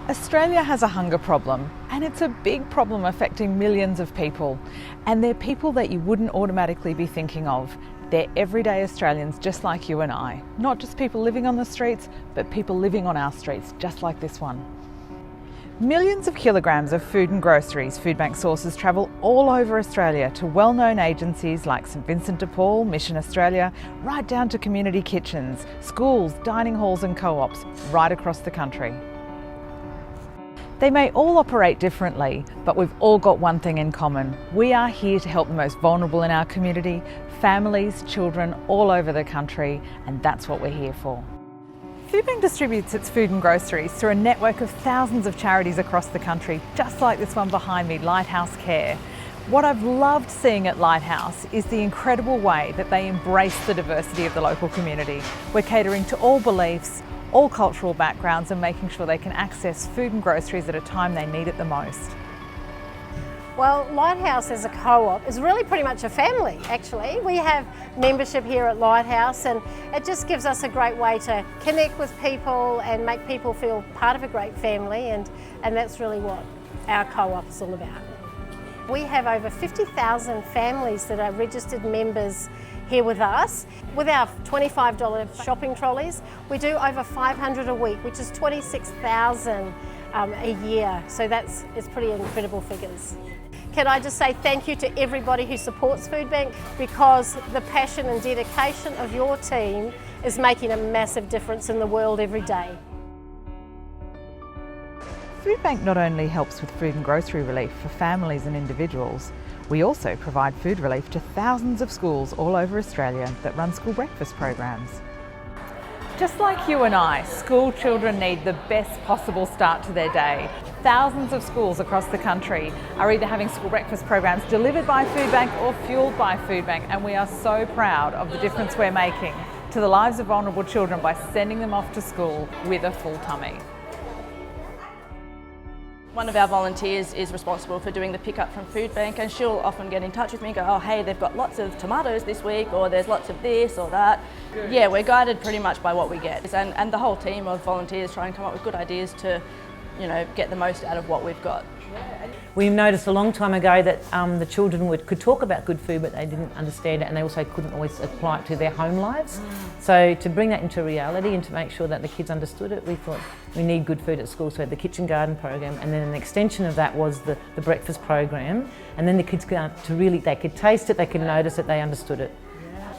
Australia has a hunger problem, and it's a big problem affecting millions of people. And they're people that you wouldn't automatically be thinking of. They're everyday Australians just like you and I. Not just people living on the streets, but people living on our streets, just like this one. Millions of kilograms of food and groceries Foodbank sources travel all over Australia to well-known agencies like St Vincent de Paul, Mission Australia, right down to community kitchens, schools, dining halls and co-ops, right across the country. They may all operate differently, but we've all got one thing in common. We are here to help the most vulnerable in our community, families, children all over the country, and that's what we're here for. Foodbank distributes its food and groceries through a network of thousands of charities across the country, just like this one behind me, Lighthouse Care. What I've loved seeing at Lighthouse is the incredible way that they embrace the diversity of the local community. We're catering to all beliefs, all cultural backgrounds, and making sure they can access food and groceries at a time they need it the most. Well, Lighthouse as a co-op is really pretty much a family, actually. We have membership here at Lighthouse, and it just gives us a great way to connect with people and make people feel part of a great family, and that's really what our co-op is all about. We have over 50,000 families that are registered members here with us. With our $25 shopping trolleys, we do over 500 a week, which is 26,000 a year. So it's pretty incredible figures. Can I just say thank you to everybody who supports Foodbank, because the passion and dedication of your team is making a massive difference in the world every day. Foodbank not only helps with food and grocery relief for families and individuals, we also provide food relief to thousands of schools all over Australia that run school breakfast programs. Just like you and I, school children need the best possible start to their day. Thousands of schools across the country are either having school breakfast programs delivered by Foodbank or fueled by Foodbank, and we are so proud of the difference we're making to the lives of vulnerable children by sending them off to school with a full tummy. One of our volunteers is responsible for doing the pickup from Foodbank, and she'll often get in touch with me and go, oh hey, they've got lots of tomatoes this week, or there's lots of this or that. Good. Yeah, we're guided pretty much by what we get. And the whole team of volunteers try and come up with good ideas to, get the most out of what we've got. We noticed a long time ago that the children could talk about good food, but they didn't understand it, and they also couldn't always apply it to their home lives. So to bring that into reality and to make sure that the kids understood it, we thought we need good food at school. So we had the kitchen garden program, and then an extension of that was the breakfast program. And then the kids they could taste it, they could notice it, they understood it.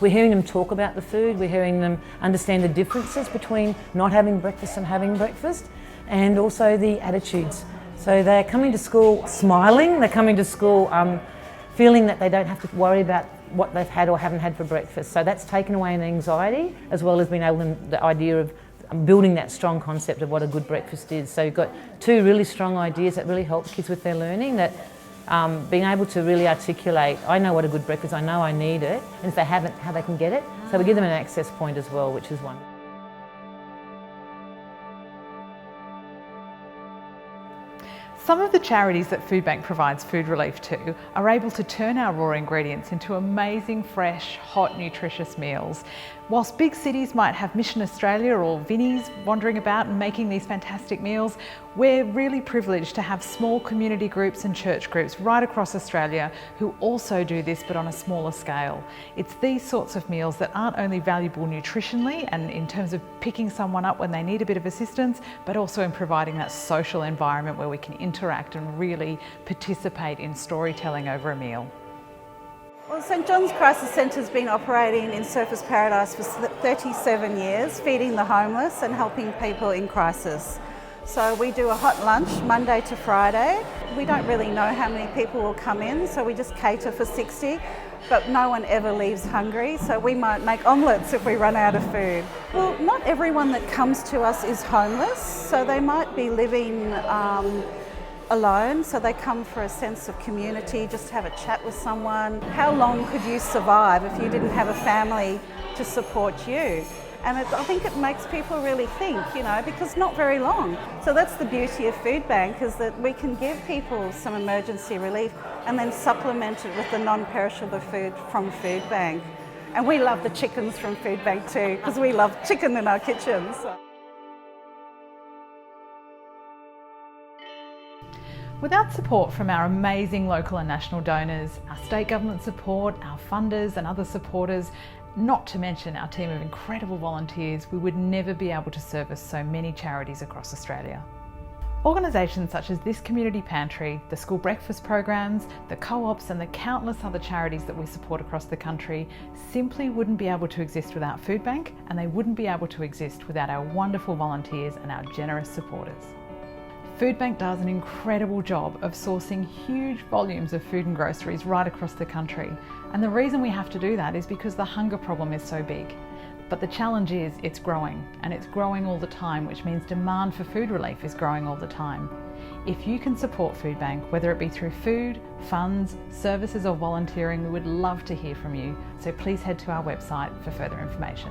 We're hearing them talk about the food, we're hearing them understand the differences between not having breakfast and having breakfast, and also the attitudes. So they're coming to school smiling, they're coming to school feeling that they don't have to worry about what they've had or haven't had for breakfast. So that's taken away an anxiety, as well as being able to, the idea of building that strong concept of what a good breakfast is. So you've got two really strong ideas that really help kids with their learning, that being able to really articulate, I know what a good breakfast is, I know I need it, and if they haven't, how they can get it. So we give them an access point as well, which is one. Some of the charities that Foodbank provides food relief to are able to turn our raw ingredients into amazing, fresh, hot, nutritious meals. Whilst big cities might have Mission Australia or Vinnie's wandering about and making these fantastic meals, we're really privileged to have small community groups and church groups right across Australia who also do this, but on a smaller scale. It's these sorts of meals that aren't only valuable nutritionally and in terms of picking someone up when they need a bit of assistance, but also in providing that social environment where we can interact and really participate in storytelling over a meal. Well, St John's Crisis Centre has been operating in Surfers Paradise for 37 years, feeding the homeless and helping people in crisis. So we do a hot lunch Monday to Friday. We don't really know how many people will come in, so we just cater for 60, but no one ever leaves hungry, so we might make omelettes if we run out of food. Well, not everyone that comes to us is homeless, so they might be living alone, so they come for a sense of community, just have a chat with someone. How long could you survive if you didn't have a family to support you? And I think it makes people really think, because not very long. So that's the beauty of Foodbank, is that we can give people some emergency relief and then supplement it with the non-perishable food from Foodbank. And we love the chickens from Foodbank too, because we love chicken in our kitchens. Without support from our amazing local and national donors, our state government support, our funders and other supporters, not to mention our team of incredible volunteers, we would never be able to service so many charities across Australia. Organisations such as this community pantry, the school breakfast programs, the co-ops and the countless other charities that we support across the country simply wouldn't be able to exist without Foodbank, and they wouldn't be able to exist without our wonderful volunteers and our generous supporters. Foodbank does an incredible job of sourcing huge volumes of food and groceries right across the country, and the reason we have to do that is because the hunger problem is so big. But the challenge is it's growing, and it's growing all the time, which means demand for food relief is growing all the time. If you can support Foodbank, whether it be through food, funds, services or volunteering, we would love to hear from you, so please head to our website for further information.